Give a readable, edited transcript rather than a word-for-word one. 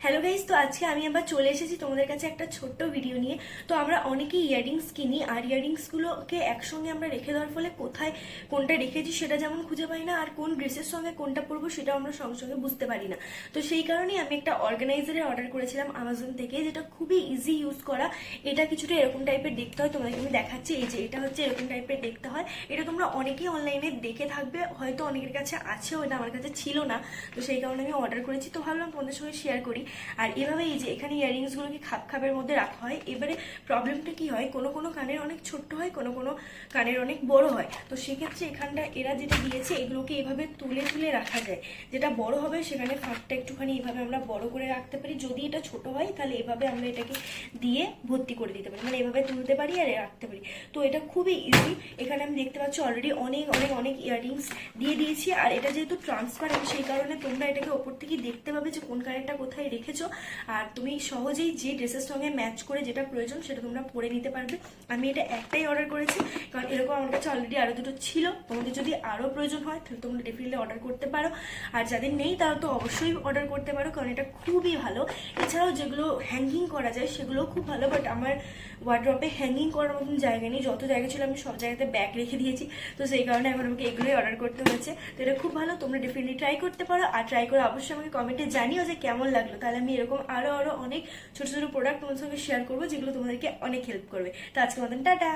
Hello guys, তো আজকে আমি আবার চলে এসেছি তোমাদের কাছে একটা ছোট্ট ভিডিও নিয়ে। তো আমরা অনেকেই ইয়াররিংস কিনি, আর ইয়াররিংসগুলোকে একসঙ্গে আমরা রেখে দেওয়ার ফলে কোথায় কোনটা রেখেছি সেটা যেমন খুঁজে পাই না, আর কোন ড্রেসের সঙ্গে কোনটা পরবো সেটাও আমরা সঙ্গে সঙ্গে বুঝতে পারি না। তো সেই কারণেই আমি একটা অর্গানাইজারের অর্ডার করেছিলাম আমাজন থেকে, যেটা খুবই ইজি ইউজ করা। এটা কিছুটা এরকম টাইপের দেখতে হয়, তোমাদেরকে আমি দেখাচ্ছি। এই যে এটা হচ্ছে এরকম টাইপের দেখতে হয়। এটা তোমরা অনেকেই অনলাইনে দেখে থাকবে, হয়তো অনেকের কাছে আছেও, এটা আমার কাছে ছিল না। তো সেই কারণে আমি অর্ডার করেছি, তো ভাবলাম তোমাদের সঙ্গে শেয়ার করি। আর এভাবে এই যে এখানে ইয়াররিংসগুলোকে খাপ খাপের মধ্যে রাখা হয়। এবারে প্রবলেমটা কি হয়, কোনো কোনো কানের অনেক ছোট্ট হয়, কোনো কোনো কানের অনেক বড় হয়। তো সেক্ষেত্রে এখানটা এরা যেটা দিয়েছে, এগুলোকে এভাবে তুলে তুলে রাখা যায়। যেটা বড় হবে সেখানে ফাঁকটা একটুখানি এভাবে আমরা বড় করে রাখতে পারি। যদি এটা ছোট হয় তাহলে এভাবে আমরা এটাকে দিয়ে ভর্তি করে দিতে পারি, মানে এভাবে তুলতে পারি আর রাখতে পারি। তো এটা খুবই ইজি। এখানে আমি দেখতে পাচ্ছি অলরেডি অনেক অনেক অনেক ইয়াররিংস দিয়ে দিয়েছি। আর এটা যেহেতু ট্রান্সপারেন্ট, সেই কারণে তোমরা এটাকে ওপর থেকে দেখতে পাবে যে কোন কানেরটা কোথায় রেখেছো। আর তুমি সহজেই যে ড্রেসের সঙ্গে ম্যাচ করে যেটা প্রয়োজন সেটা তোমরা পরে নিতে পারবে। আমি এটা একটাই অর্ডার করেছি, কারণ এরকম আমার কাছে অলরেডি আরো দুটো ছিল। তোমাদের যদি আরো প্রয়োজন হয় তাহলে তোমরা ডেফিনেটলি অর্ডার করতে পারো, আর যাদের নেই তারা তো অবশ্যই অর্ডার করতে পারো, কারণ এটা খুবই ভালো। এছাড়াও যেগুলো হ্যাঙ্গিং করা যায় সেগুলোও খুব ভালো, বাট আমার ওয়ার্ড্রপে হ্যাঙ্গিং করার মতন জায়গা নেই। যত জায়গা ছিল আমি সব জায়গাতে ব্যাগ রেখে দিয়েছি, তো সেই কারণে এখন আমাকে এগুলোই অর্ডার করতে হয়েছে। তো এটা খুব ভালো, তোমরা ডেফিনেটলি ট্রাই করতে পারো। আর ট্রাই করে অবশ্যই আমাকে কমেন্টে জানিও যে কেমন লাগলো। তাহলে আমি এরকম আরো আরো অনেক ছোট ছোট প্রোডাক্ট তোমাদের সঙ্গে শেয়ার করবো, যেগুলো তোমাদেরকে অনেক হেল্প করবে। তো আজকে মতন টাটা।